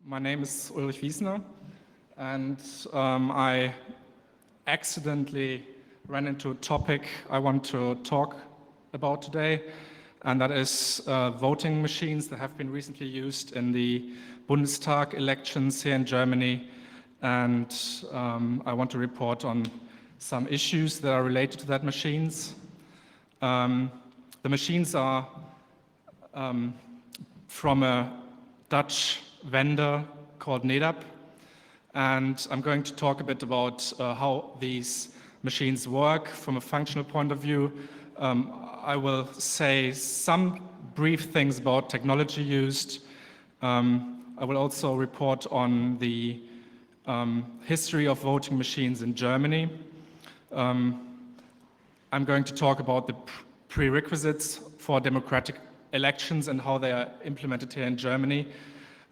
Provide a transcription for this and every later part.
My name is Ulrich Wiesner, and I accidentally ran into a topic I want to talk about today, and that is voting machines that have been recently used in the Bundestag elections here in Germany. And I want to report on some issues that are related to that machines. The machines are from a Dutch vendor called NEDAP, and I'm going to talk a bit about how these machines work from a functional point of view. I will say some brief things about technology used. I will also report on the history of voting machines in Germany. I'm going to talk about the prerequisites for democratic elections and how they are implemented here in Germany.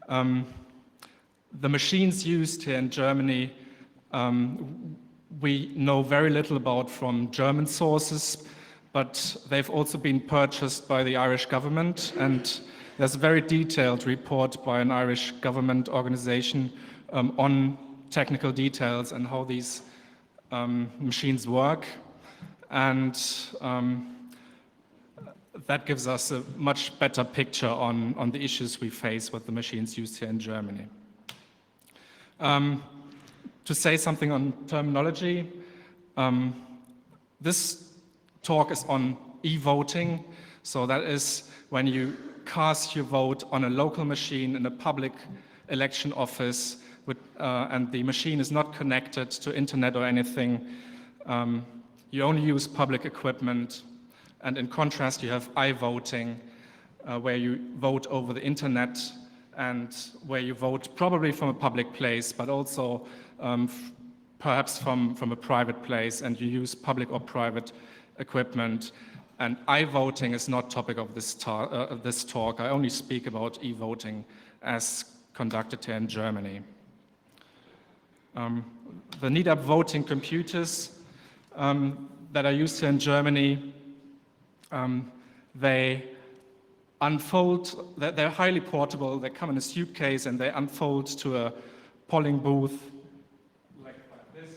The machines used here in Germany, we know very little about from German sources, but they've also been purchased by the Irish government, and there's a very detailed report by an Irish government organization on technical details and how these machines work. And that gives us a much better picture on the issues we face with the machines used here in Germany. To say something on terminology, this talk is on e-voting. So that is when you cast your vote on a local machine in a public election office and the machine is not connected to internet or anything. You only use public equipment. And in contrast, you have i-voting, where you vote over the internet and where you vote probably from a public place, but also perhaps from a private place, and you use public or private equipment. And i-voting is not topic of this talk. I only speak about e-voting as conducted here in Germany. The NEDAP voting computers that are used here in Germany, they unfold, they're highly portable, they come in a suitcase and they unfold to a polling booth like this.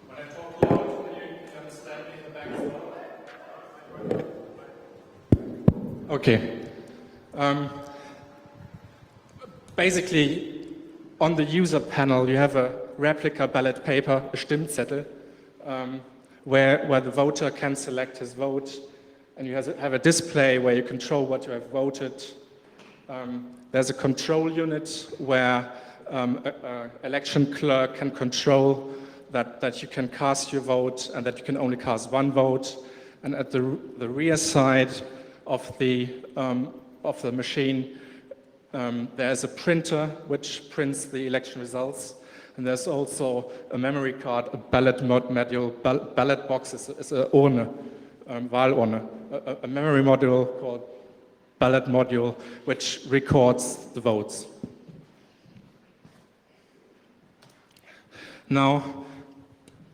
When I talk loud, can you understand me in the back as well? Okay. Basically, on the user panel, you have a replica ballot paper, a Stimmzettel, where the voter can select his vote, and you have a display where you control what you have voted. There's a control unit where an election clerk can control that you can cast your vote and that you can only cast one vote. And at the rear side of the machine, there's a printer which prints the election results, and there's also a memory card, a ballot module. Ballot box is a Urne, Wahlurne, a memory module called ballot module, which records the votes. Now,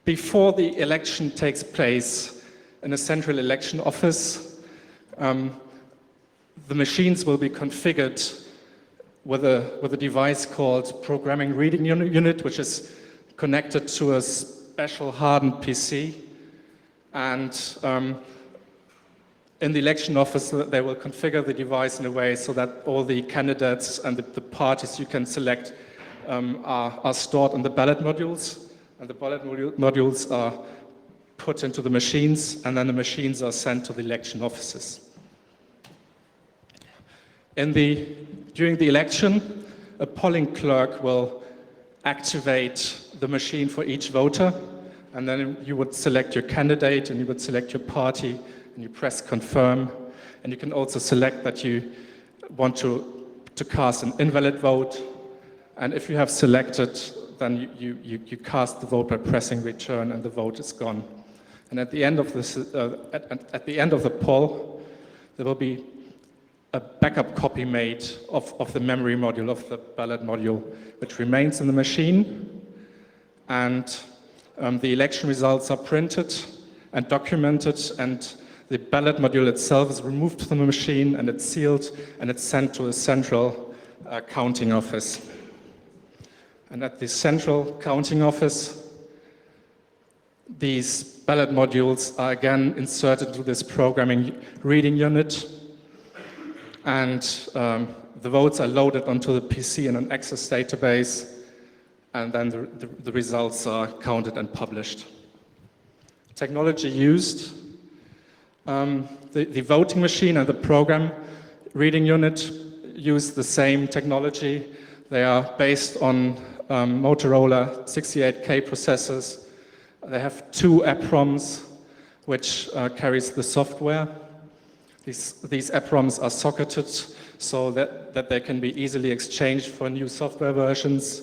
before the election takes place in a central election office, the machines will be configured with a device called programming reading unit, which is connected to a special hardened PC. And in the election office, they will configure the device in a way so that all the candidates and the parties you can select are stored on the ballot modules. And the ballot modules are put into the machines, and then the machines are sent to the election offices. During the election, a polling clerk will activate the machine for each voter, and then you would select your candidate and you would select your party, and you press confirm. And you can also select that you want to cast an invalid vote, and if you have selected, then you cast the vote by pressing return, and the vote is gone. And at the end of this, at the end of the poll, there will be a backup copy made of the memory module, of the ballot module, which remains in the machine. And the election results are printed and documented, and the ballot module itself is removed from the machine, and it's sealed, and it's sent to a central counting office. And at the central counting office, these ballot modules are again inserted into this programming reading unit, and the votes are loaded onto the PC in an Access database, and then the results are counted and published. Technology used, the voting machine and the program reading unit use the same technology. They are based on Motorola 68K processors. They have 2 EPROMs, which carries the software. These EPROMs are socketed so that they can be easily exchanged for new software versions,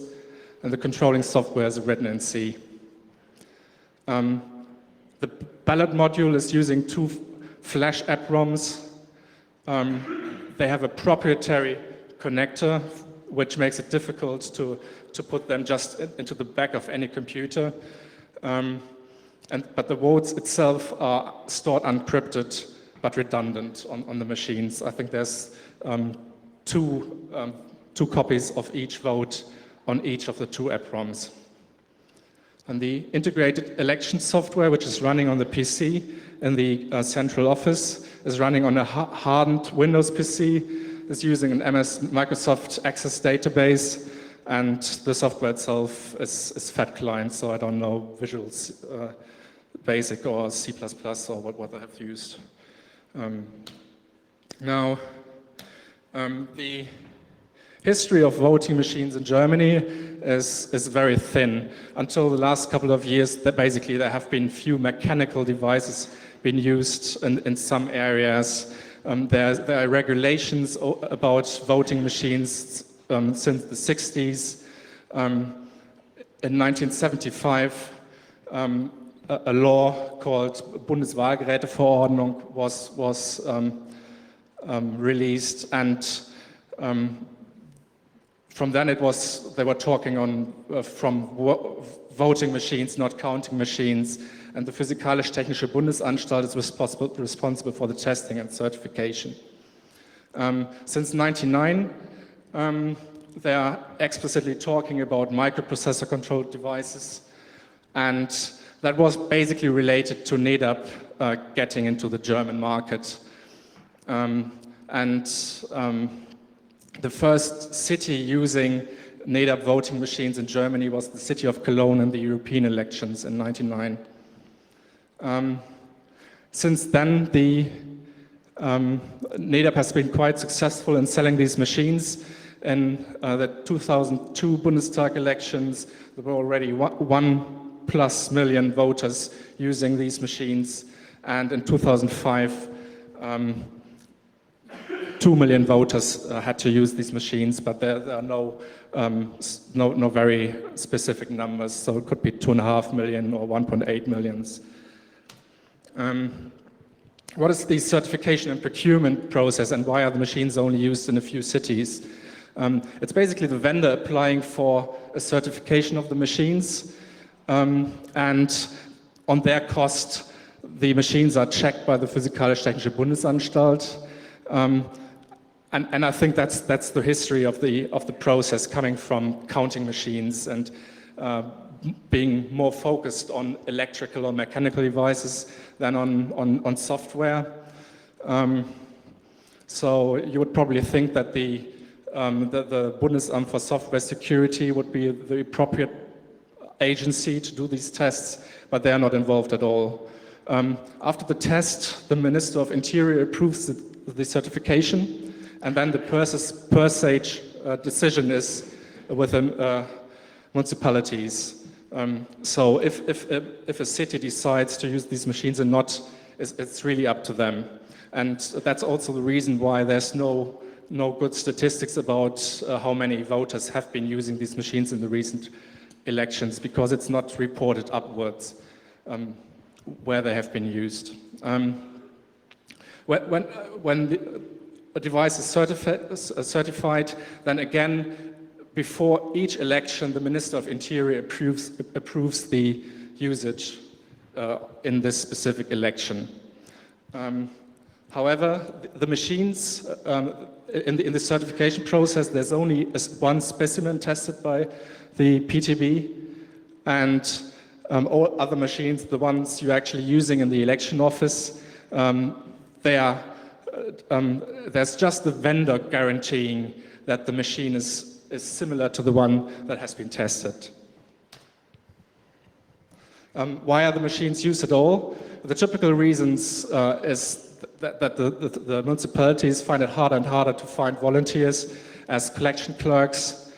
and the controlling software is written in C. The ballot module is using 2 flash EPROMs. They have a proprietary connector, which makes it difficult to put them just into the back of any computer. But the votes itself are stored encrypted but redundant on the machines. I think there's two copies of each vote on each of the 2 EPROMs. And the integrated election software, which is running on the PC in the central office, is running on a hardened Windows PC, is using an Microsoft Access database, and the software itself is FAT client, so I don't know Visual Basic or C++ or what they have used. Now, the history of voting machines in Germany is very thin. Until the last couple of years, basically there have been few mechanical devices being used in some areas. There are regulations about voting machines since the 60s. In 1975, a law called Bundeswahlgeräteverordnung was released, and from then they were talking from voting machines, not counting machines, and the Physikalisch-Technische Bundesanstalt is responsible for the testing and certification. Since 1999, they are explicitly talking about microprocessor controlled devices, and that was basically related to NEDAP getting into the German market. The first city using NEDAP voting machines in Germany was the city of Cologne in the European elections in 1999. Since then, the NEDAP has been quite successful in selling these machines. In the 2002 Bundestag elections, there were already 1+ million voters using these machines, and in 2005, 2 million voters had to use these machines, but there are no very specific numbers, so it could be 2.5 million or 1.8 million. What is the certification and procurement process, and why are the machines only used in a few cities? It's basically the vendor applying for a certification of the machines, and on their cost, the machines are checked by the Physikalisch-Technische Bundesanstalt. And I think that's the history of the process, coming from counting machines and being more focused on electrical or mechanical devices than on software. So you would probably think that the Bundesamt for Software Security would be the appropriate agency to do these tests, but they are not involved at all. After the test, the Minister of Interior approves the certification, and then the per se decision is with the municipalities. So if a city decides to use these machines or not, it's really up to them. And that's also the reason why there's no good statistics about how many voters have been using these machines in the recent elections, because it's not reported upwards where they have been used. When a device is certified, then again, before each election, the Minister of Interior approves the usage in this specific election. However, the machines, in the certification process, there's only one specimen tested by the PTB, and all other machines, the ones you're actually using in the election office, there's just the vendor guaranteeing that the machine is similar to the one that has been tested. Why are the machines used at all? The typical reasons is that the municipalities find it harder and harder to find volunteers as collection clerks.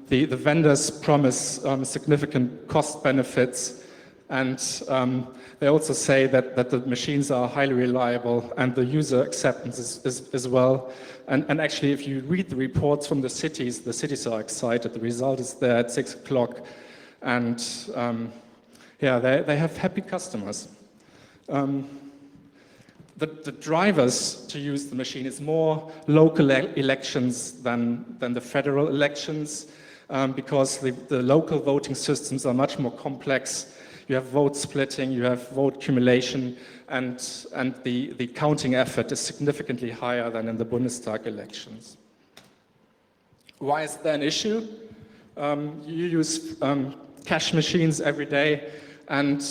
The vendors promise significant cost benefits, and they also say that the machines are highly reliable and the user acceptance is as well. And actually, if you read the reports from the cities are excited. The result is there at 6 o'clock, and yeah, they have happy customers. The drivers to use the machine is more local elections than the federal elections, because the local voting systems are much more complex. You have vote splitting, you have vote accumulation, and the counting effort is significantly higher than in the Bundestag elections. Why is that an issue? You use cash machines every day, and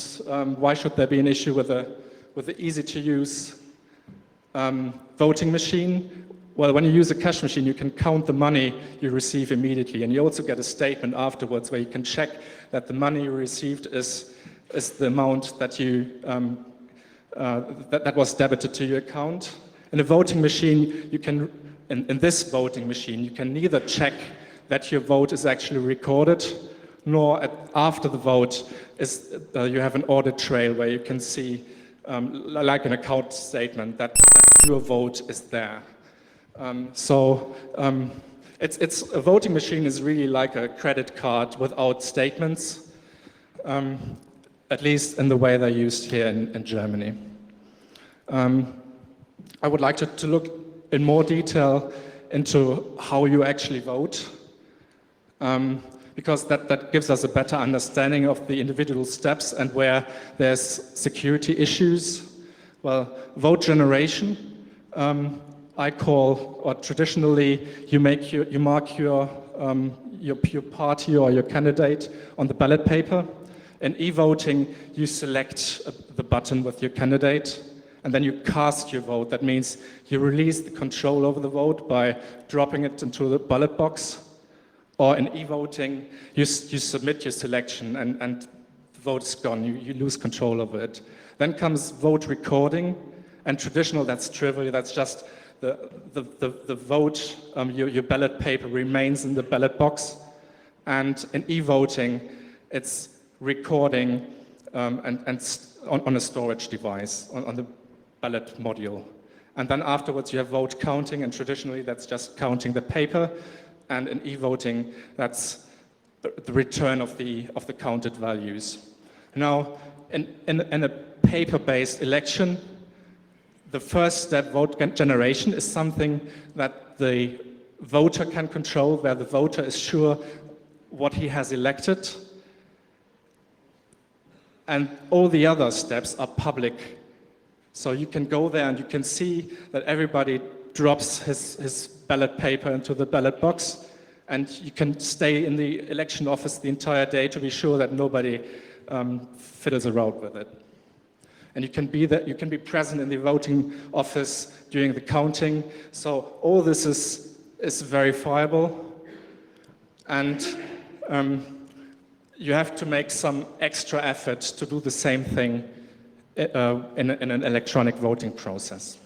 why should there be an issue with the easy-to-use voting machine? Well, when you use a cash machine, you can count the money you receive immediately, and you also get a statement afterwards where you can check that the money you received is the amount that that was debited to your account. In a voting machine, you can, in this voting machine, you can neither check that your vote is actually recorded, nor after the vote you have an audit trail where you can see, like an account statement, that your vote is there. It's a voting machine is really like a credit card without statements, at least in the way they're used here in Germany. I would like to look in more detail into how you actually vote, because that gives us a better understanding of the individual steps and where there's security issues. Well, vote generation, I call, or traditionally, you mark your party or your candidate on the ballot paper. In e-voting, you select the button with your candidate, and then you cast your vote. That means you release the control over the vote by dropping it into the ballot box. Or in e-voting, you submit your selection, and the vote is gone. You lose control over it. Then comes vote recording, and traditional, that's trivial. That's just the vote, your ballot paper remains in the ballot box. And in e-voting, it's recording on a storage device, on the ballot module. And then afterwards you have vote counting, and traditionally that's just counting the paper. And in e-voting, that's the return of the counted values. Now, in a paper-based election, the first step, vote generation, is something that the voter can control, where the voter is sure what he has elected. And all the other steps are public. So you can go there and you can see that everybody drops his ballot paper into the ballot box, and you can stay in the election office the entire day to be sure that nobody fiddles around with it. And you can be there, you can be present in the voting office during the counting. So all this is verifiable, and you have to make some extra effort to do the same thing in an electronic voting process.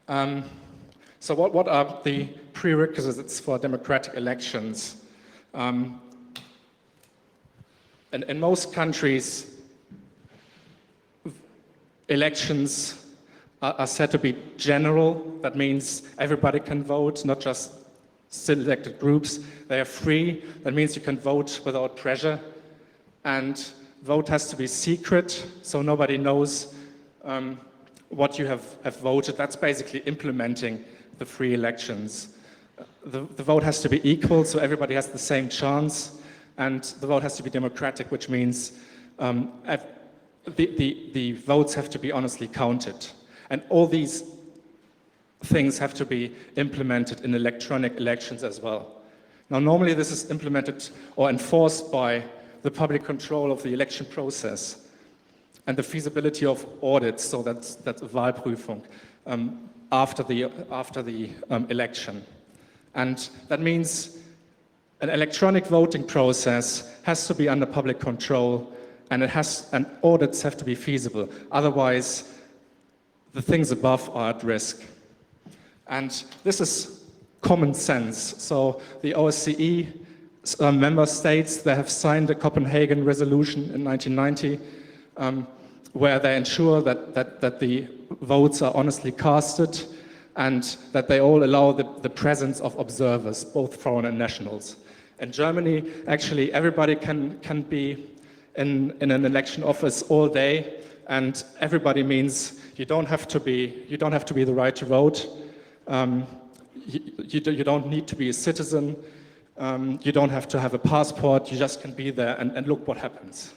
So what are the prerequisites for democratic elections? In most countries, elections are said to be general. That means everybody can vote, not just selected groups. They are free. That means you can vote without pressure. And vote has to be secret, so nobody knows what you have voted. That's basically implementing the free elections. The vote has to be equal, so everybody has the same chance, and the vote has to be democratic, which means the votes have to be honestly counted. And all these things have to be implemented in electronic elections as well. Now, normally this is implemented or enforced by the public control of the election process and the feasibility of audits, so that's Wahlprüfung, after the election. And that means an electronic voting process has to be under public control, and audits have to be feasible. Otherwise, the things above are at risk. And this is common sense. So the OSCE member states, they have signed the Copenhagen Resolution in 1990, where they ensure that the votes are honestly casted and that they all allow the presence of observers, both foreign and nationals. In Germany, actually, everybody can be in an election office all day, and everybody means you don't have to be the right to vote. You don't need to be a citizen. You don't have to have a passport. You just can be there and look what happens.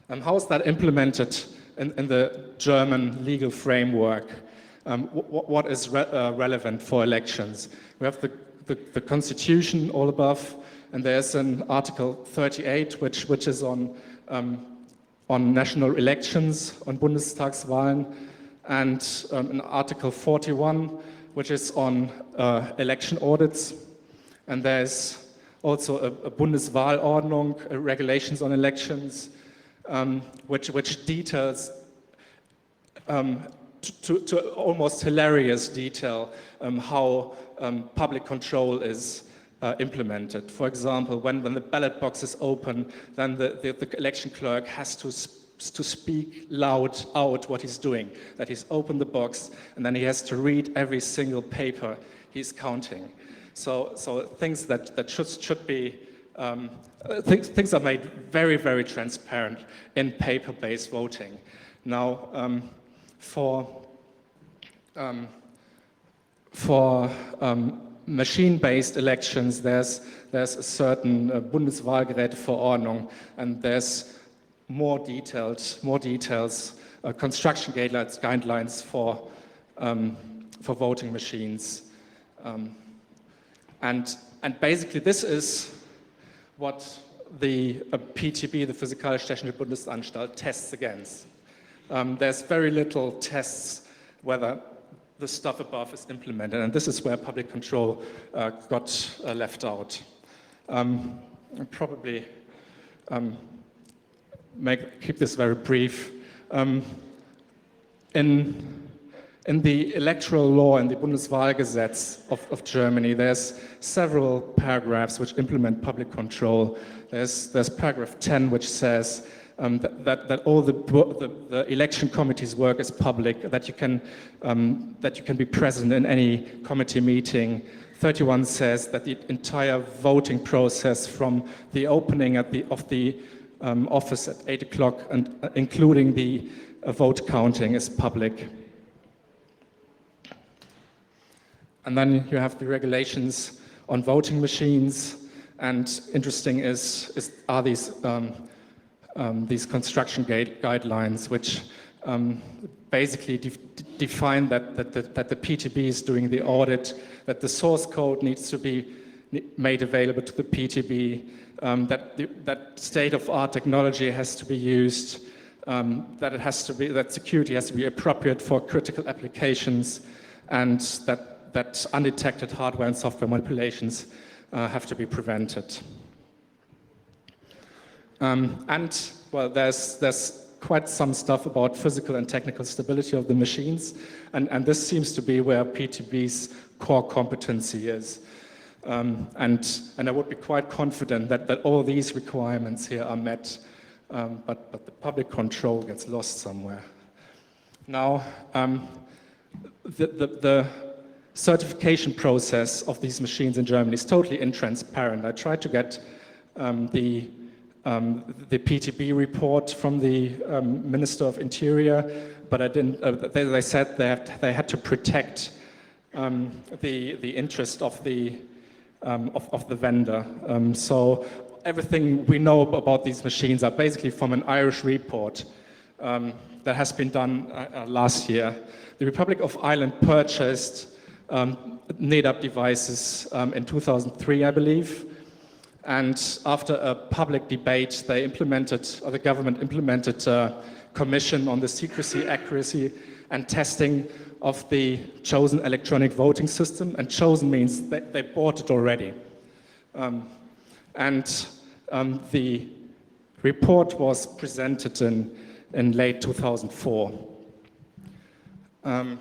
How is that implemented in the German legal framework? What is relevant for elections? We have the Constitution all above, and there's an Article 38, which is on national elections, on Bundestagswahlen, and an Article 41, which is on election audits. And there's also a Bundeswahlordnung, regulations on elections, which details to almost hilarious detail how public control is implemented. For example, when the ballot box is open, then the election clerk has to speak loud out what he's doing, that he's opened the box, and then he has to read every single paper he's counting. So things that should be things are made very, very transparent in paper-based voting. Now, for machine-based elections, there's a certain Bundeswahlgeräteverordnung, and there's more details, construction guidelines for voting machines, and basically this is what the PTB, the Physikalisch-Technische Bundesanstalt, tests against. There's very little tests whether the stuff above is implemented, and this is where public control got left out. I'll probably keep this very brief. In the electoral law and the Bundeswahlgesetz of Germany, there's several paragraphs which implement public control. There's paragraph 10, which says that all the election committee's work is public, that you can be present in any committee meeting. 31 says that the entire voting process from the opening of the office at 8 o'clock and including the vote counting is public. And then you have the regulations on voting machines, and interesting are these construction guidelines, which basically define that the PTB is doing the audit, that the source code needs to be made available to the PTB, that state-of-art technology has to be used, that security has to be appropriate for critical applications, and that undetected hardware and software manipulations have to be prevented. And well, there's quite some stuff about physical and technical stability of the machines, and this seems to be where PTB's core competency is. And I would be quite confident that all these requirements here are met, but the public control gets lost somewhere. Now, the certification process of these machines in Germany is totally intransparent. I tried to get the the PTB report from the Minister of Interior, but I didn't. They said they had to protect the interest of the vendor. So everything we know about these machines are basically from an Irish report that has been done last year. The Republic of Ireland purchased NADAP devices in 2003, I believe. And after a public debate, the government implemented a commission on the secrecy, accuracy, and testing of the chosen electronic voting system. And chosen means they bought it already. The report was presented in late 2004. And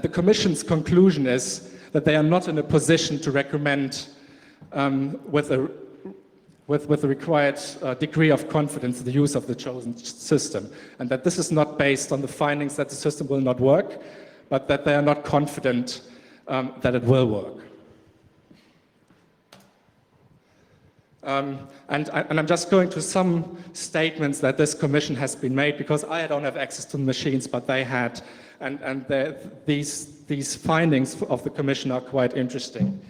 the Commission's conclusion is that they are not in a position to recommend with the required degree of confidence the use of the chosen system, and that this is not based on the findings that the system will not work, but that they are not confident that it will work. And I'm just going to some statements that this commission has been made, because I don't have access to the machines, but they had, and these findings of the commission are quite interesting.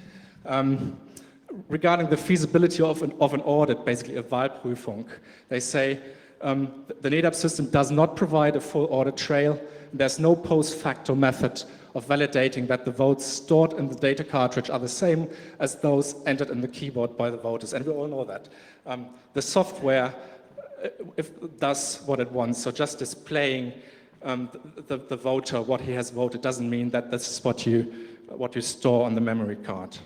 Regarding the feasibility of an audit, basically a Wahlprüfung, they say the NADAP system does not provide a full audit trail. There's no post facto method of validating that the votes stored in the data cartridge are the same as those entered in the keyboard by the voters, and we all know that. The software does what it wants, so just displaying the voter what he has voted doesn't mean that this is what you store on the memory card.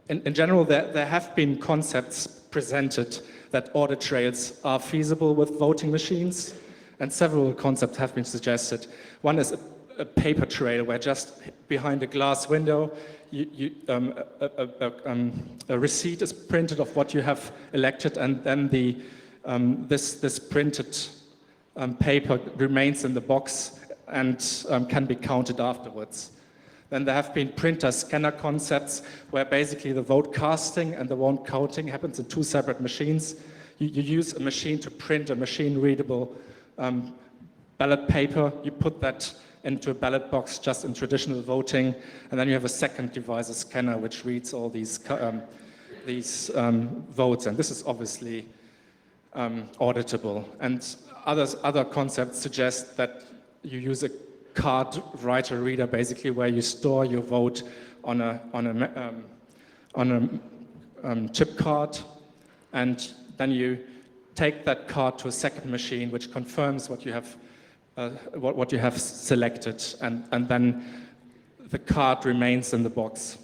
In general, there have been concepts presented that audit trails are feasible with voting machines, and several concepts have been suggested. One is a paper trail, where just behind a glass window, a receipt is printed of what you have elected, and then this printed paper remains in the box and can be counted afterwards. Then there have been printer scanner concepts, where basically the vote casting and the vote counting happens in two separate machines. You use a machine to print a machine-readable ballot paper. You put that into a ballot box just in traditional voting, and then you have a second device, a scanner, which reads all these votes, and this is obviously auditable. And other concepts suggest that you use a card writer reader, basically, where you store your vote on a chip card, and then you take that card to a second machine, which confirms what you have selected, and then the card remains in the box,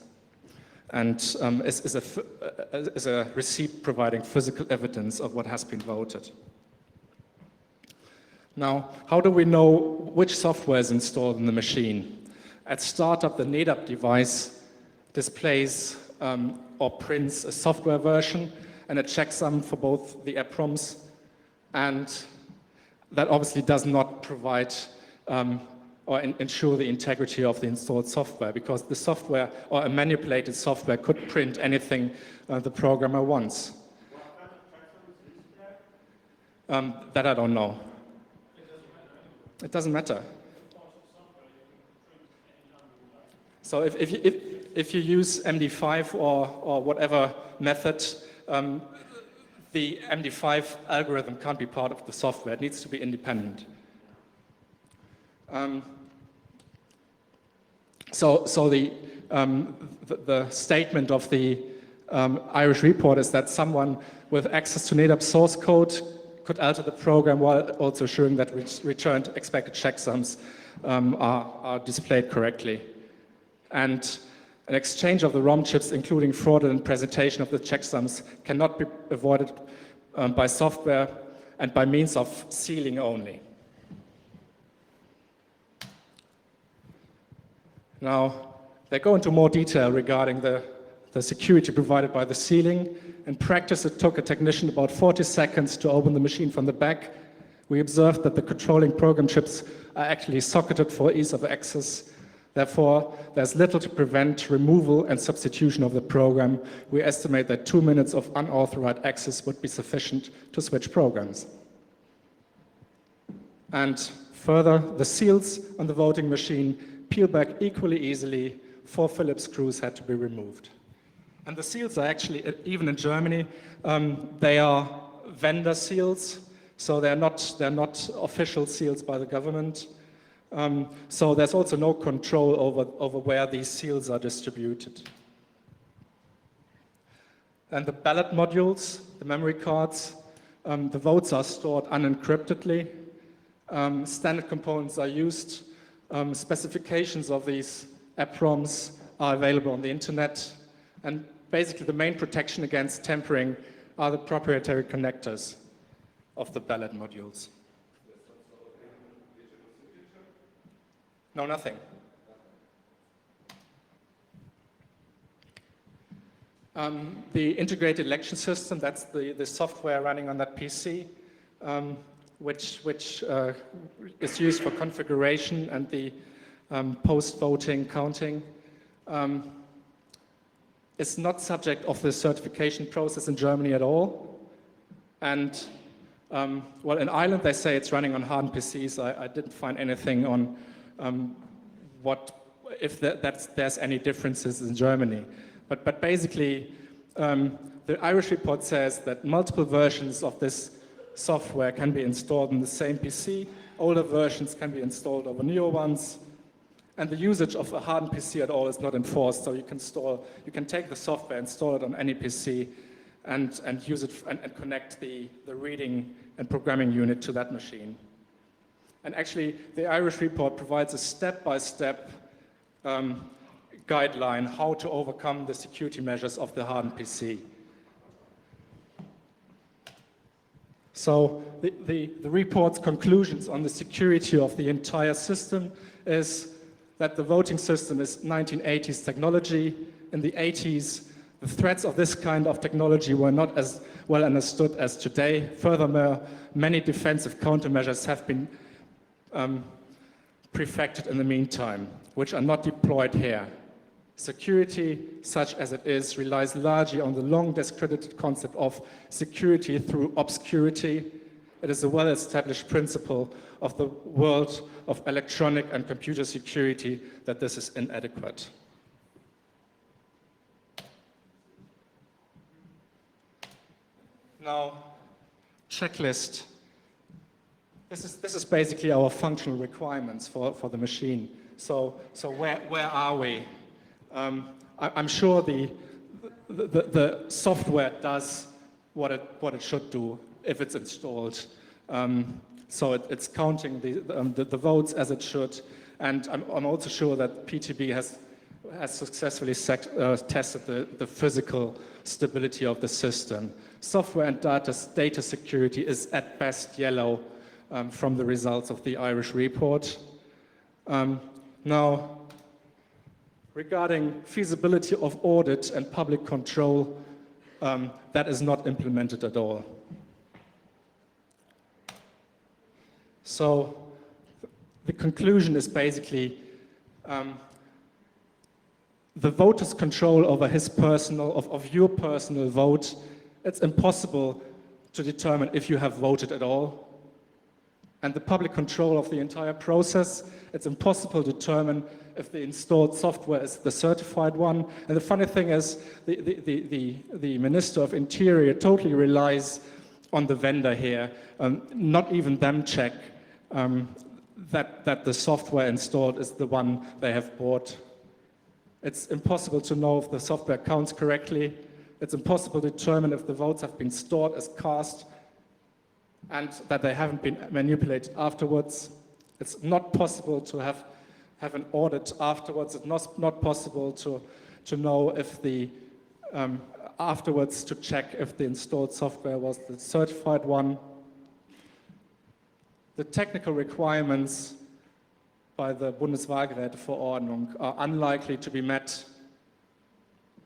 and is a receipt providing physical evidence of what has been voted. Now, how do we know which software is installed in the machine? At startup, the NADAP device displays or prints a software version and a checksum for both the EPROMs, and that obviously does not provide or ensure the integrity of the installed software, because the software or a manipulated software could print anything the programmer wants. That I don't know. It doesn't matter. So if you use MD5 or whatever method, the MD5 algorithm can't be part of the software. It needs to be independent. So the statement of the Irish report is that someone with access to NADAP source code could alter the program while also assuring that returned expected checksums are displayed correctly. And an exchange of the ROM chips, including fraudulent presentation of the checksums, cannot be avoided by software and by means of sealing only. Now, they go into more detail regarding the security provided by the sealing. In practice, it took a technician about 40 seconds to open the machine from the back. We observed that the controlling program chips are actually socketed for ease of access. Therefore, there's little to prevent removal and substitution of the program. We estimate that 2 minutes of unauthorized access would be sufficient to switch programs. And further, the seals on the voting machine peel back equally easily. 4 Phillips screws had to be removed. And the seals are actually, even in Germany, they are vendor seals, so they're not official seals by the government. So there's also no control over where these seals are distributed. And the ballot modules, the memory cards, the votes are stored unencryptedly. Standard components are used. Specifications of these EPROMs are available on the internet. And basically the main protection against tampering are the proprietary connectors of the ballot modules. No, nothing. The integrated election system, that's the software running on that PC, which is used for configuration and the post-voting counting. It's not subject of the certification process in Germany at all. And well, in Ireland they say it's running on hardened PCs. I didn't find anything on if there's any differences in Germany. But basically, the Irish report says that multiple versions of this software can be installed in the same PC. Older versions can be installed over newer ones. And the usage of a hardened PC at all is not enforced. So you can take the software, install it on any PC, and use it and connect the reading and programming unit to that machine. And actually, the Irish report provides a step-by-step guideline how to overcome the security measures of the hardened PC. So the report's conclusions on the security of the entire system is that the voting system is 1980s technology. In the 80s, the threats of this kind of technology were not as well understood as today. Furthermore, many defensive countermeasures have been prefected in the meantime, which are not deployed here. Security, such as it is, relies largely on the long discredited concept of security through obscurity. It is a well-established principle of the world of electronic and computer security that this is inadequate. Now, checklist. This is basically our functional requirements for the machine. So where are we? I'm sure the software does what it should do if it's installed. So it's counting the votes as it should, and I'm also sure that PTB has successfully tested the physical stability of the system. Software and data security is at best yellow from the results of the Irish report. Now, regarding feasibility of audit and public control, that is not implemented at all. So the conclusion is basically the voter's control over of your personal vote. It's impossible to determine if you have voted at all. And the public control of the entire process, it's impossible to determine if the installed software is the certified one. And the funny thing is, the Minister of Interior totally relies on the vendor here. Not even them check that the software installed is the one they have bought. It's impossible to know if the software counts correctly. It's impossible to determine if the votes have been stored as cast and that they haven't been manipulated afterwards. It's not possible to have an audit afterwards. It's not possible to know if afterwards to check if the installed software was the certified one. The technical requirements by the Bundeswahlgeräteverordnung are unlikely to be met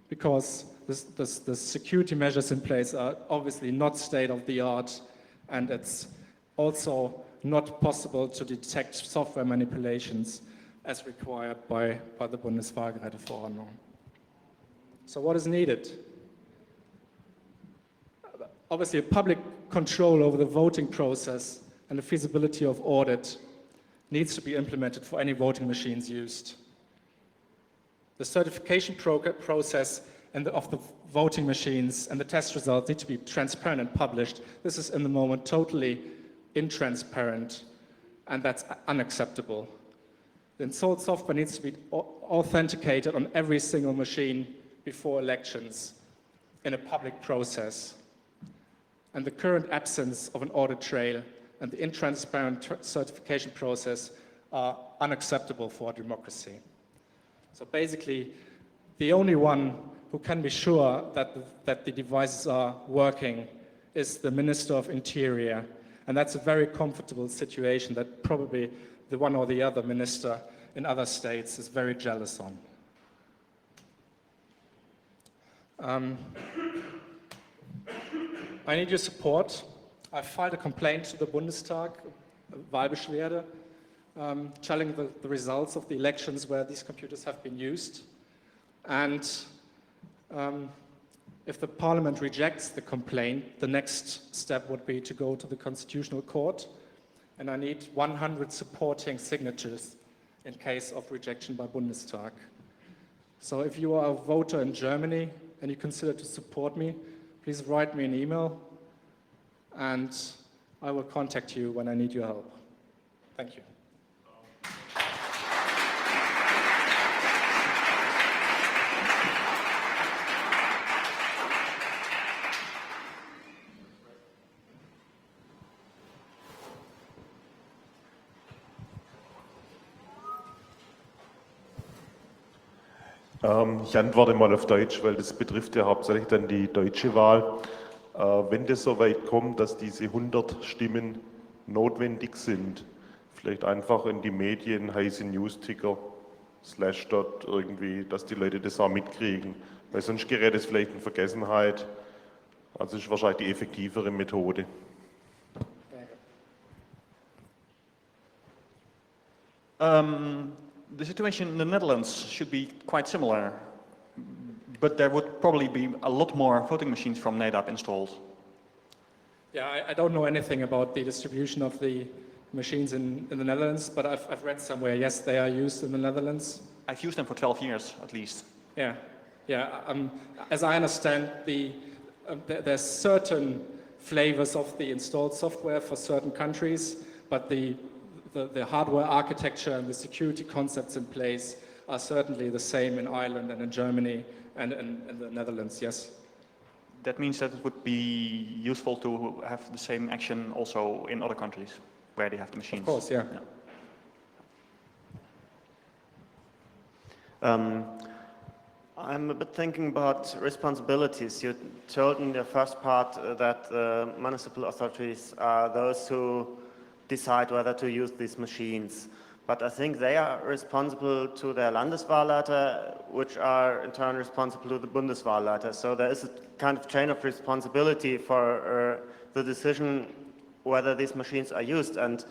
because the security measures in place are obviously not state-of-the-art, and it's also not possible to detect software manipulations as required by the Bundeswahlgeräteverordnung. So what is needed? Obviously, a public control over the voting process and the feasibility of audit needs to be implemented for any voting machines used. The certification process of the voting machines and the test results need to be transparent and published. This is, in the moment, totally intransparent, and that's unacceptable. The installed software needs to be authenticated on every single machine before elections in a public process. And the current absence of an audit trail and the intransparent certification process are unacceptable for our democracy. So basically, the only one who can be sure that the devices are working is the Minister of Interior. And that's a very comfortable situation that probably the one or the other minister in other states is very jealous on. I need your support. I filed a complaint to the Bundestag, Wahlbeschwerde, challenging the results of the elections where these computers have been used. And if the parliament rejects the complaint, the next step would be to go to the Constitutional Court. And I need 100 supporting signatures in case of rejection by Bundestag. So if you are a voter in Germany and you consider to support me, please write me an email and I will contact you when I need your help. Thank you. Ich antworte mal auf Deutsch, weil das betrifft ja hauptsächlich dann die deutsche Wahl. Wenn das so weit kommt, dass diese 100 Stimmen notwendig sind, vielleicht einfach in die Medien, heiße News-Ticker, Slashdot irgendwie, dass die Leute das auch mitkriegen. Weil sonst gerät es vielleicht in Vergessenheit. Also ist wahrscheinlich die effektivere Methode. The situation in the Netherlands should be quite similar, but there would probably be a lot more voting machines from NADAP installed. Yeah, I don't know anything about the distribution of the machines in the Netherlands, but I've read somewhere, yes, they are used in the Netherlands. I've used them for 12 years, at least. Yeah. As I understand, there's certain flavors of the installed software for certain countries, but the hardware architecture and the security concepts in place are certainly the same in Ireland and in Germany and in the Netherlands, yes. That means that it would be useful to have the same action also in other countries where they have the machines. Of course, yeah. I'm a bit thinking about responsibilities. You told in the first part that municipal authorities are those who decide whether to use these machines. But I think they are responsible to their Landeswahlleiter, which are in turn responsible to the Bundeswahlleiter. So there is a kind of chain of responsibility for the decision whether these machines are used. And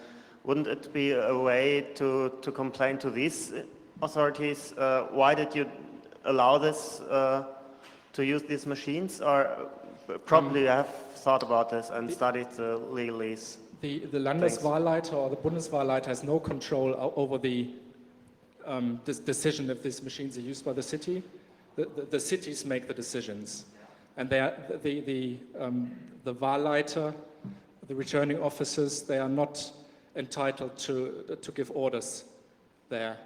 wouldn't it be a way to complain to these authorities? Why did you allow this to use these machines? Or probably you have thought about this and studied the legalese. The Landeswahlleiter or the Bundeswahlleiter has no control over the this decision if these machines are used by the city. The cities make the decisions, and they are, the Wahlleiter, the returning officers, they are not entitled to give orders there.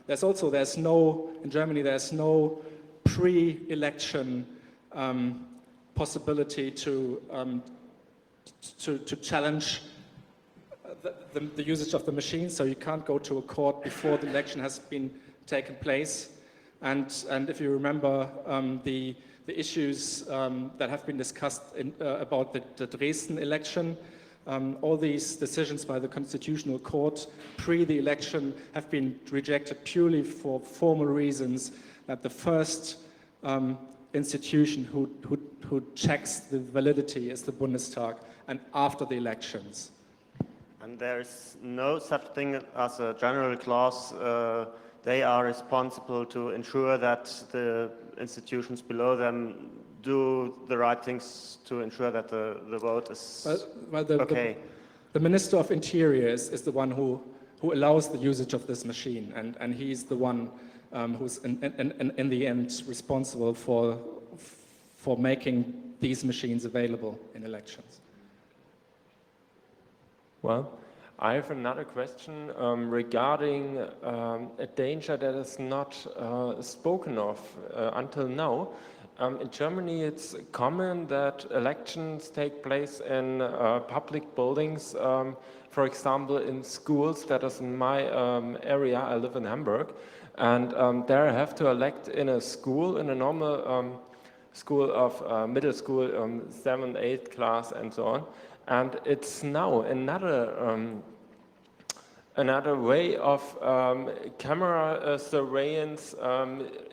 There's no, in Germany, there's no pre-election possibility to challenge the usage of the machine, so you can't go to a court before the election has been taken place. And if you remember the issues that have been discussed about the Dresden election, all these decisions by the Constitutional Court pre the election have been rejected purely for formal reasons, that the first institution who checks the validity is the Bundestag, and after the elections. And there is no such thing as a general clause. They are responsible to ensure that the institutions below them do the right things to ensure that the vote is okay. The Minister of Interior is the one who allows the usage of this machine, and he's the one who's in the end responsible for making these machines available in elections. Well, I have another question regarding a danger that is not spoken of until now. In Germany, it's common that elections take place in public buildings, for example, in schools. That is in my area. I live in Hamburg, and there I have to elect in a school, in a normal school of middle school, 7th, 8th class, and so on. And it's now another way of camera surveillance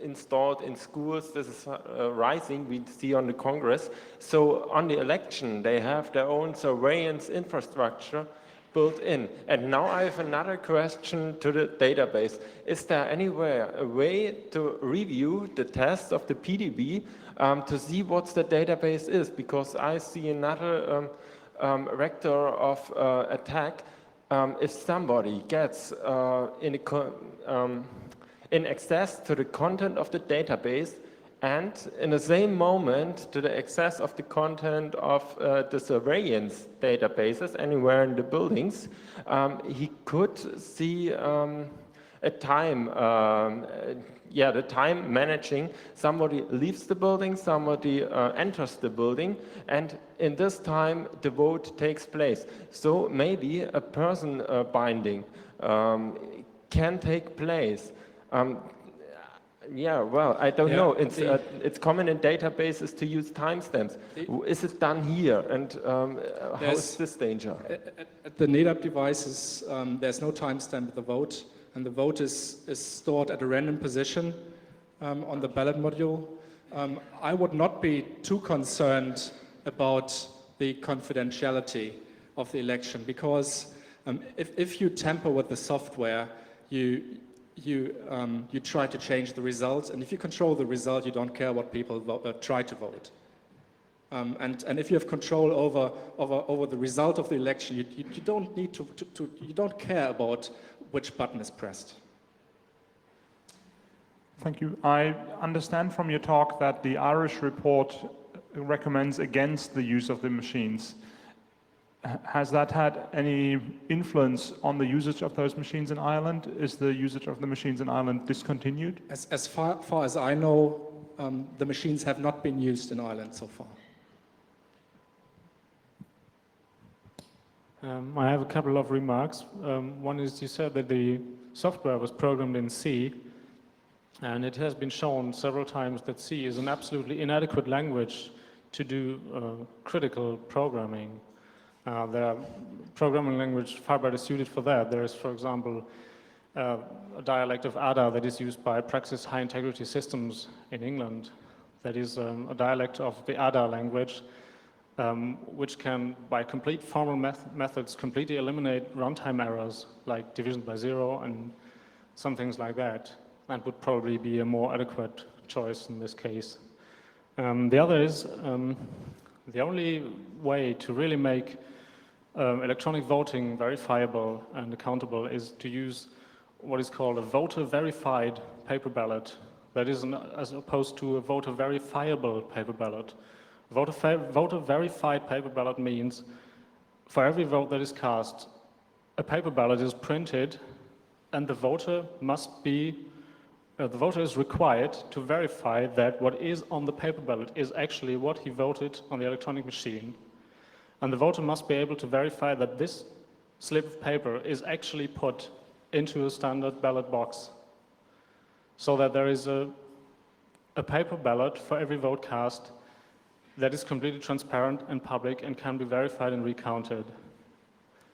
installed in schools. This is rising, we see on the Congress. So on the election, they have their own surveillance infrastructure built in. And now I have another question to the database. Is there anywhere a way to review the test of the PDB to see what the database is? Because I see another vector of attack. If somebody gets in access to the content of the database and in the same moment to the access of the content of the surveillance databases anywhere in the buildings, he could see a time, the time managing. Somebody leaves the building, somebody enters the building, and in this time the vote takes place. So maybe a person binding can take place. Well, I don't know. It's common in databases to use timestamps. Is it done here? And how is this danger? At the NEDAP devices, there's no timestamp at the vote, and the vote is stored at a random position on the ballot module. I would not be too concerned about the confidentiality of the election, because if you tamper with the software, you try to change the results, and if you control the result, you don't care what people try to vote. And if you have control over the result of the election, you don't need you don't care about which button is pressed. Thank you. I understand from your talk that the Irish report recommends against the use of the machines. Has that had any influence on the usage of those machines in Ireland? Is the usage of the machines in Ireland discontinued? As far as I know, the machines have not been used in Ireland so far. I have a couple of remarks. One is, you said that the software was programmed in C, and it has been shown several times that C is an absolutely inadequate language to do critical programming. There are programming languages far better suited for that. There is, for example, a dialect of ADA that is used by Praxis High Integrity Systems in England. That is a dialect of the ADA language, which can, by complete formal methods, completely eliminate runtime errors like division by zero and some things like that, and would probably be a more adequate choice in this case. The other is the only way to really make electronic voting verifiable and accountable is to use what is called a voter-verified paper ballot. That is, as opposed to a voter-verifiable paper ballot. Voter-verified paper ballot means for every vote that is cast, a paper ballot is printed, and the voter is required to verify that what is on the paper ballot is actually what he voted on the electronic machine. And the voter must be able to verify that this slip of paper is actually put into a standard ballot box, so that there is a paper ballot for every vote cast that is completely transparent and public and can be verified and recounted.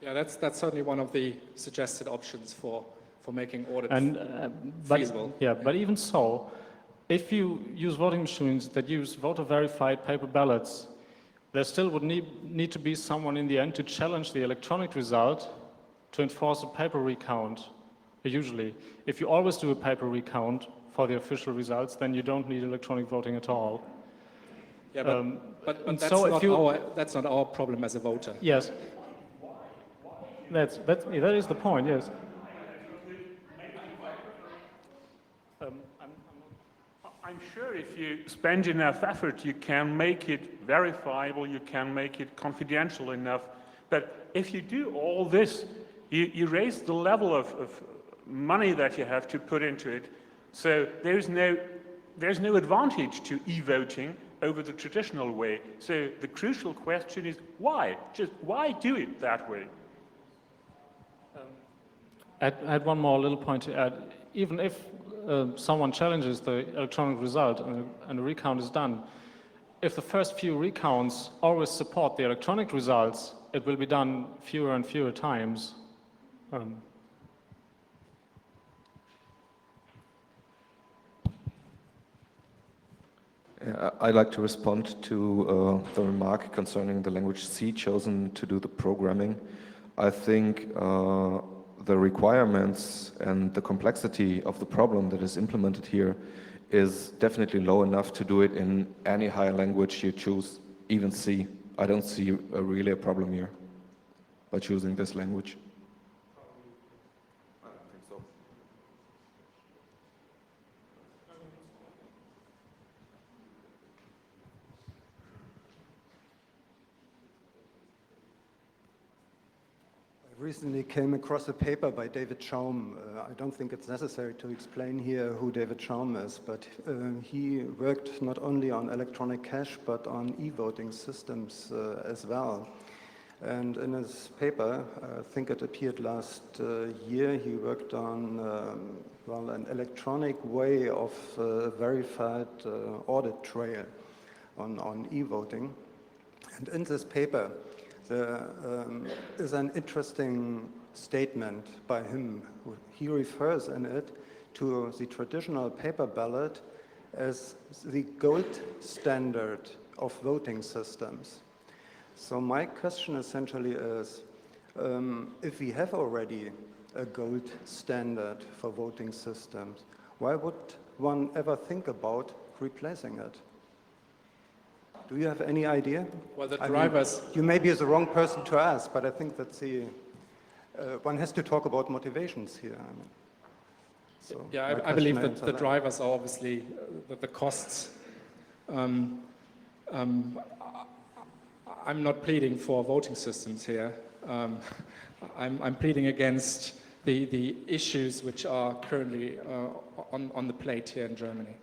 Yeah, that's certainly one of the suggested options for making audit feasible. But even so, if you use voting machines that use voter-verified paper ballots, there still would need to be someone in the end to challenge the electronic result to enforce a paper recount. Usually, if you always do a paper recount for the official results, then you don't need electronic voting at all. Yeah, but and that's, so if that's not our problem as a voter. Yes. That is the point, yes. I'm sure if you spend enough effort, you can make it verifiable, you can make it confidential enough. But if you do all this, you raise the level of money that you have to put into it. So there's no advantage to e-voting over the traditional way. So the crucial question is why? Just why do it that way? I had one more little point to add. Even if someone challenges the electronic result and a recount is done, if the first few recounts always support the electronic results, it will be done fewer and fewer times. I'd like to respond to the remark concerning the language C chosen to do the programming. I think the requirements and the complexity of the problem that is implemented here is definitely low enough to do it in any higher language you choose, even C. I don't see really a problem here by choosing this language. I don't think so. I recently came across a paper by David Schaum. I don't think it's necessary to explain here who David Schaum is, but he worked not only on electronic cash, but on e-voting systems as well. And in his paper, I think it appeared last year, he worked on well, an electronic way of verified audit trail on e-voting. And in this paper, there is an interesting statement by him. He refers in it to the traditional paper ballot as the gold standard of voting systems. So my question essentially is, if we have already a gold standard for voting systems, why would one ever think about replacing it? Do you have any idea? Well, the drivers... You may be the wrong person to ask, but I think that's the... one has to talk about motivations here. I mean, so yeah, I believe that the drivers are obviously the costs. I'm not pleading for voting systems here. I'm pleading against the issues which are currently on the plate here in Germany.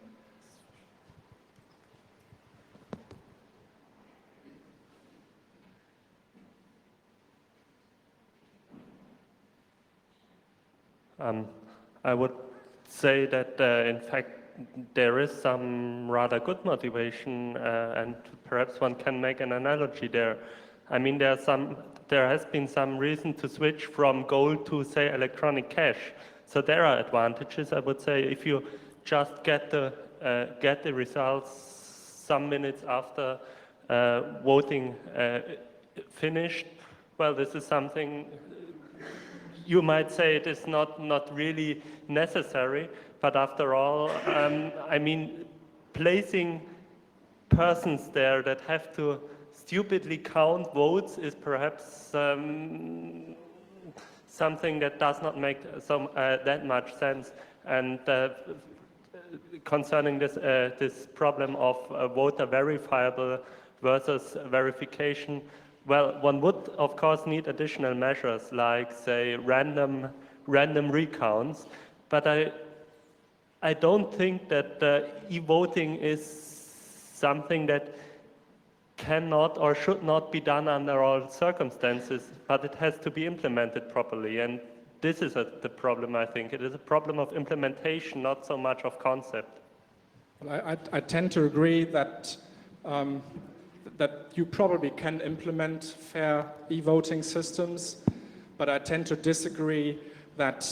I would say that, in fact, there is some rather good motivation, and perhaps one can make an analogy there. I mean, there has been some reason to switch from gold to, say, electronic cash. So there are advantages, I would say, if you just get the results some minutes after voting finished. Well, this is something. You might say it is not really necessary, but after all, I mean, placing persons there that have to stupidly count votes is perhaps something that does not make that much sense. And concerning this problem of voter verifiable versus verification, well, one would, of course, need additional measures like, say, random recounts. But I don't think that e-voting is something that cannot or should not be done under all circumstances, but it has to be implemented properly. And this is the problem, I think. It is a problem of implementation, not so much of concept. I tend to agree that that you probably can implement fair e-voting systems, but I tend to disagree that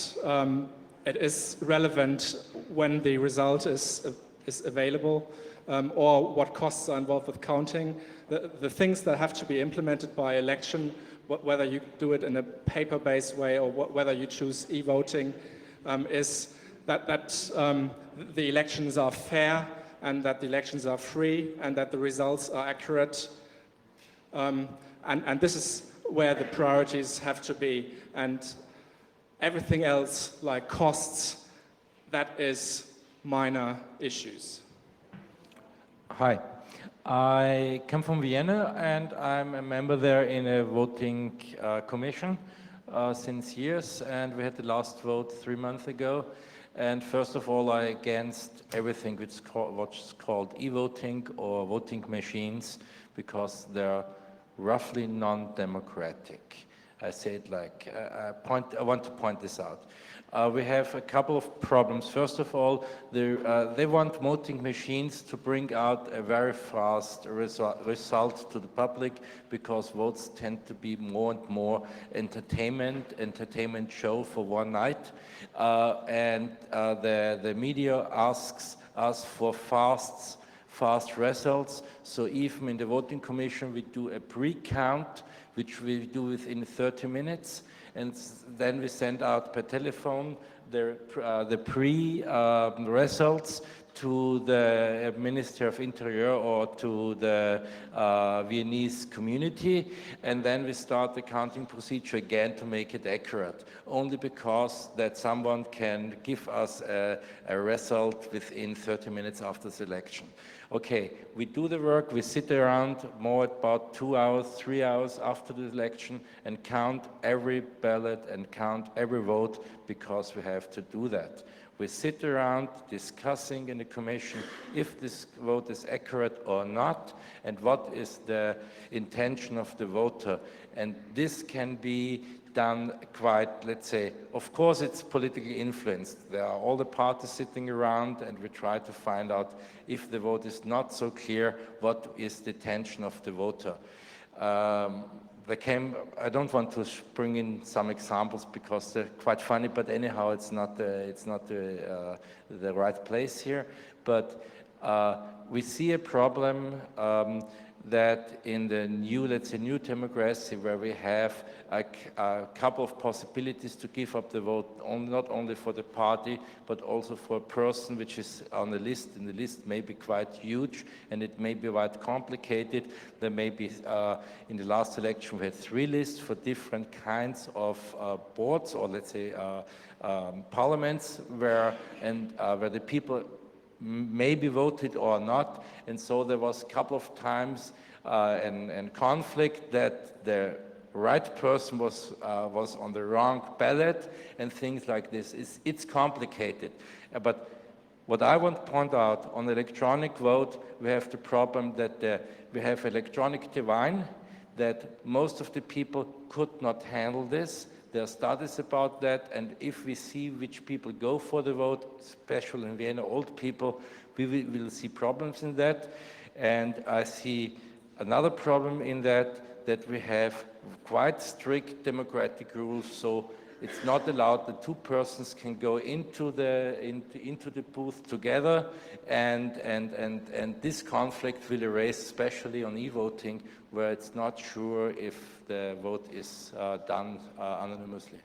it is relevant when the result is available or what costs are involved with counting. The things that have to be implemented by election, whether you do it in a paper-based way or whether you choose e-voting, is that the elections are fair and that the elections are free and that the results are accurate. And this is where the priorities have to be. And everything else, like costs, that is minor issues. Hi, I come from Vienna and I'm a member there in a voting commission since years, and we had the last vote 3 months ago. And first of all, I'm against everything what's called e-voting or voting machines, because they're roughly non-democratic. I say it like, I want to point this out. We have a couple of problems. First of all, they want voting machines to bring out a very fast result to the public, because votes tend to be more and more entertainment show for one night. And the media asks us for fast results. So even in the voting commission, we do a pre-count, which we do within 30 minutes. And then we send out per telephone the results to the Minister of Interior or to the Viennese community, and then we start the counting procedure again to make it accurate, only because that someone can give us a result within 30 minutes after the election. Okay, we do the work, we sit around more about 2 hours, 3 hours after the election and count every ballot and count every vote, because we have to do that. We sit around discussing in the commission if this vote is accurate or not, and what is the intention of the voter. And this can be done quite, let's say, of course it's politically influenced. There are all the parties sitting around, and we try to find out if the vote is not so clear, what is the intention of the voter. I don't want to bring in some examples because they're quite funny, but anyhow, it's not the right place here. But we see a problem that in the new, let's say, new democracy, where we have a couple of possibilities to give up the vote, not only for the party, but also for a person which is on the list, and the list may be quite huge, and it may be quite complicated. There may be, in the last election, we had 3 lists for different kinds of boards, or let's say parliaments, where the people maybe voted or not, and so there was a couple of times in conflict that the right person was on the wrong ballot and things like this. It's complicated, but what I want to point out, on electronic vote, we have the problem that we have electronic divide, that most of the people could not handle this. There are studies about that, and if we see which people go for the vote, especially in Vienna, old people, we will see problems in that. And I see another problem in that we have quite strict democratic rules, so it's not allowed that 2 persons can go into the booth together, and this conflict will arise especially on e-voting, where it's not sure if the vote is done anonymously.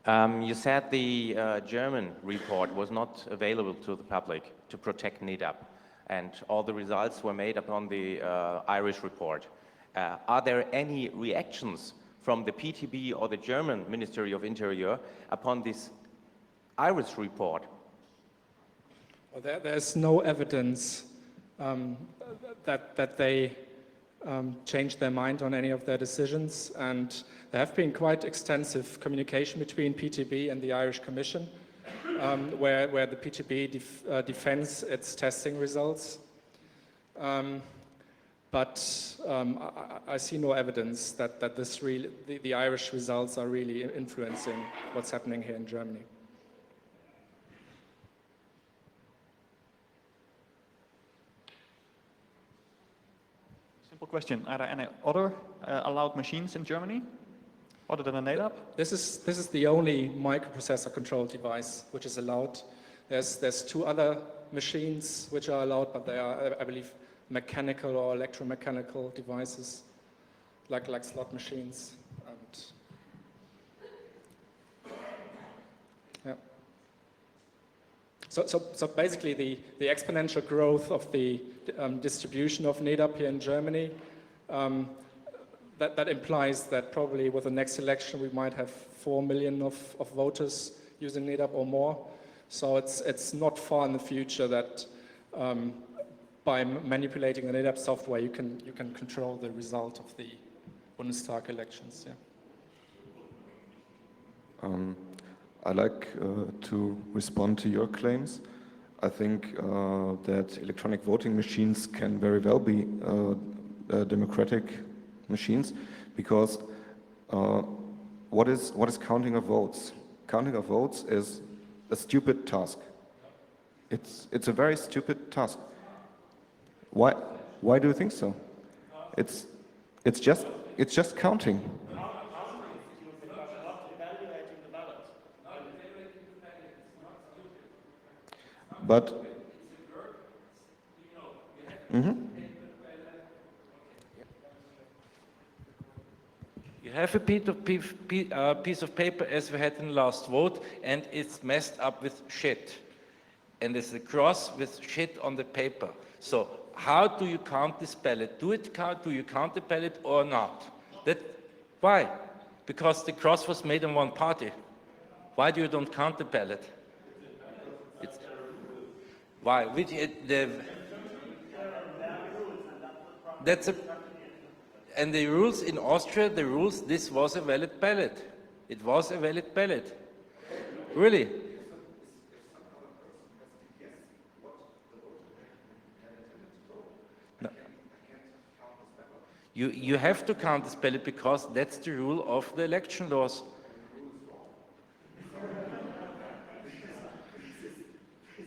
You said the German report was not available to the public to protect NEDAP, and all the results were made upon the Irish report. Are there any reactions from the PTB or the German Ministry of Interior upon this Irish report? Well, there's no evidence that they changed their mind on any of their decisions, and there have been quite extensive communication between PTB and the Irish Commission, where the PTB defends its testing results. But I see no evidence that the Irish results are really influencing what's happening here in Germany. Simple question: are there any other allowed machines in Germany other than a NADAP? This is the only microprocessor controlled device which is allowed. There's 2 other machines which are allowed, but they are, I believe, mechanical or electromechanical devices, like slot machines. And yeah. So basically, the exponential growth of the distribution of NEDAP here in Germany, that implies that probably with the next election we might have 4 million of voters using NEDAP or more. So it's not far in the future that by manipulating the NEDAP software you can control the result of the Bundestag elections. Yeah. I'd like to respond to your claims. I think that electronic voting machines can very well be democratic machines, because what is counting of votes? Counting of votes is a stupid task. It's a very stupid task. Why do you think so? It's just counting. But You have a piece of paper as we had in the last vote, and it's messed up with shit. And there's a cross with shit on the paper. So how do you count this ballot? Do you count the ballot or not? Why? Because the cross was made on one party. Why do you don't count the ballot? Why? And the rules in Austria, this was a valid ballot. It was a valid ballot. Really? No. You have to count this ballot because that's the rule of the election laws.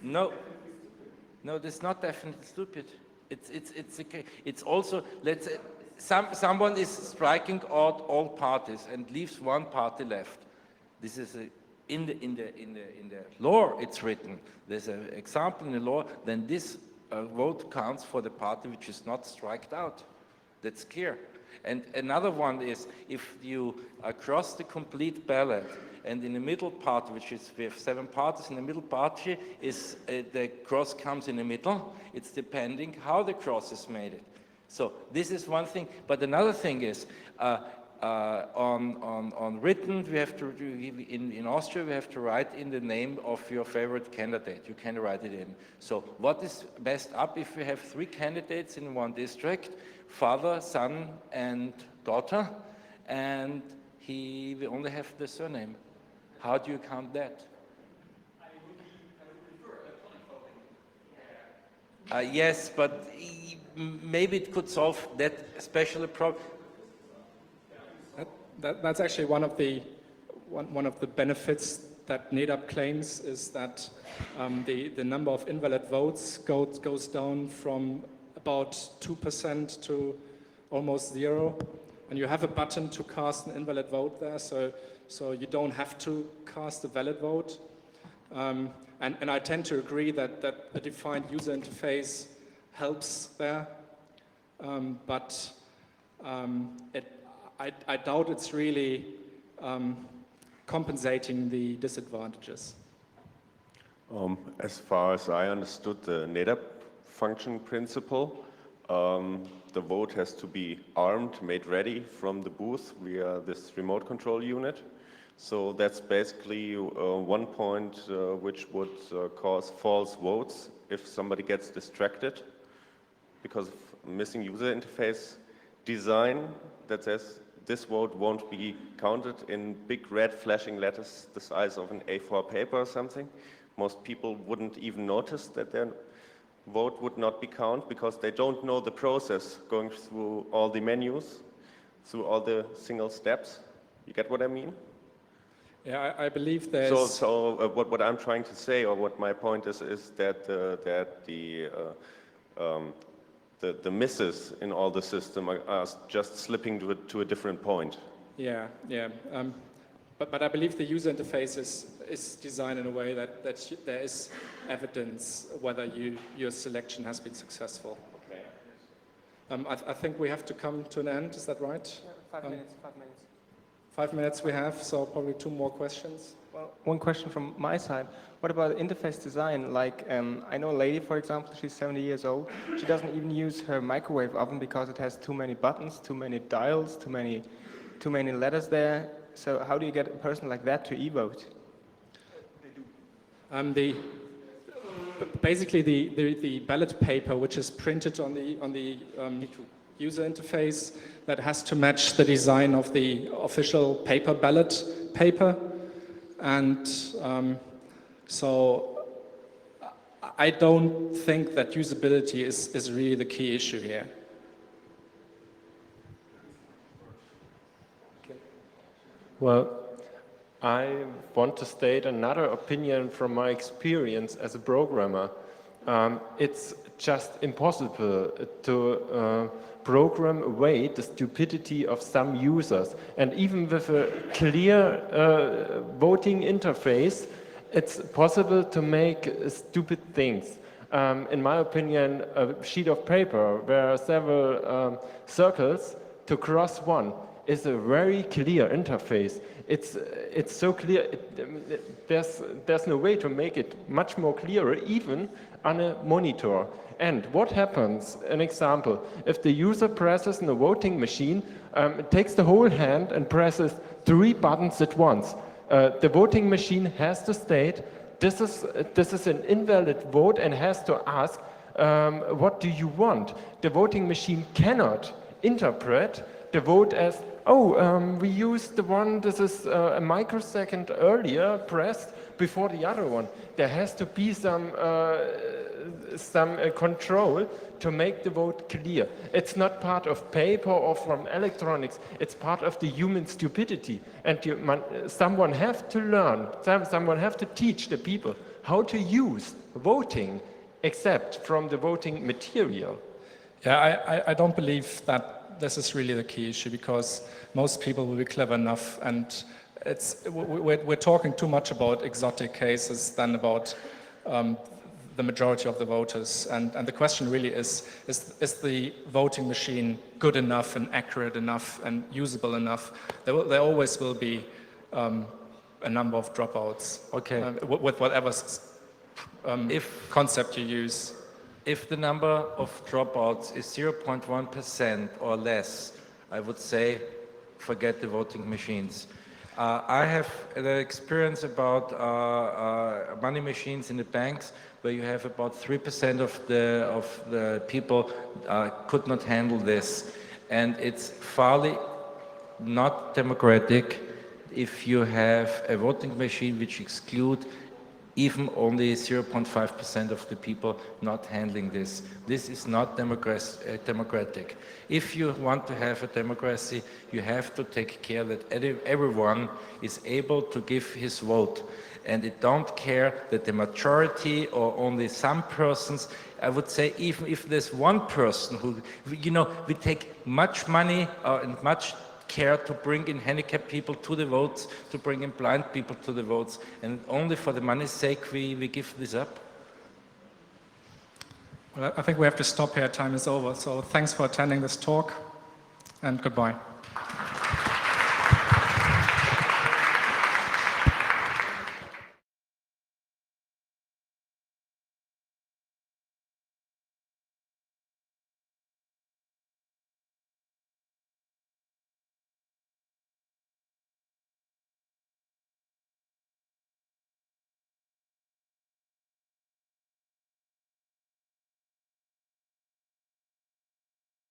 No, that's not definitely stupid. It's also, let's say, someone is striking out all parties and leaves one party left. This is in the law. It's written. There's an example in the law. Then this vote counts for the party which is not striked out. That's clear. And another one is if you cross the complete ballot, and in the middle part, we have 7 parties, in the middle party is the cross comes in the middle. It's depending how the cross is made. So this is one thing. But another thing is on written, we have to in Austria we have to write in the name of your favorite candidate. You can write it in. So what is messed up if we have 3 candidates in one district, father, son, and daughter, and we only have the surname? How do you count that? Yes, but maybe it could solve that special problem. That's actually one of the benefits that NEDAP claims, is that the number of invalid votes goes down from about 2% to almost 0. And you have a button to cast an invalid vote there, so you don't have to cast a valid vote. And I tend to agree that a defined user interface helps there, but I doubt it's really compensating the disadvantages. As far as I understood the NEDAP function principle, the vote has to be armed, made ready from the booth via this remote control unit. So that's basically one point which would cause false votes if somebody gets distracted because of missing user interface design that says this vote won't be counted in big red flashing letters the size of an A4 paper or something. Most people wouldn't even notice that their vote would not be counted because they don't know the process going through all the menus, through all the single steps. You get what I mean? Yeah, I believe there's... So what I'm trying to say, or what my point is that the misses in all the system are just slipping to a different point. Yeah. But I believe the user interface is designed in a way that there is evidence whether your selection has been successful. Okay. I think we have to come to an end, is that right? Yeah, 5 minutes, 5 minutes. 5 minutes we have, so probably 2 more questions. Well, one question from my side. What about interface design? Like, I know a lady, for example, she's 70 years old. She doesn't even use her microwave oven because it has too many buttons, too many dials, too many letters there. So how do you get a person like that to e-vote? Basically, the ballot paper, which is printed on the user interface, that has to match the design of the official paper ballot paper, and so I don't think that usability is really the key issue here. Well, I want to state another opinion from my experience as a programmer. It's just impossible to program away the stupidity of some users. And even with a clear voting interface, it's possible to make stupid things. In my opinion, a sheet of paper where are several circles to cross one is a very clear interface. It's so clear, there's no way to make it much more clearer, even on a monitor. And what happens, an example, if the user presses in a voting machine, it takes the whole hand and presses 3 buttons at once. The voting machine has to state, this is an invalid vote, and has to ask, what do you want? The voting machine cannot interpret the vote as, we used the one, this is a microsecond earlier pressed before the other one. There has to be some control to make the vote clear. It's not part of paper or from electronics, it's part of the human stupidity. And someone have to learn, someone have to teach the people how to use voting, except from the voting material. Yeah, I don't believe that this is really the key issue, because most people will be clever enough, and we're talking too much about exotic cases than about the majority of the voters. And the question really is the voting machine good enough and accurate enough and usable enough? There always will be a number of dropouts, Okay. With whatever concept you use. If the number of dropouts is 0.1% or less, I would say forget the voting machines. I have the experience about money machines in the banks where you have about 3% of the people could not handle this. And it's fairly not democratic if you have a voting machine which exclude even only 0.5% of the people not handling this. This is not democratic. If you want to have a democracy, you have to take care that everyone is able to give his vote. And it don't care that the majority or only some persons, I would say even if there's one person who, we take much money and much care to bring in handicapped people to the votes, to bring in blind people to the votes, and only for the money's sake we give this up? Well, I think we have to stop here. Time is over. So thanks for attending this talk, and goodbye.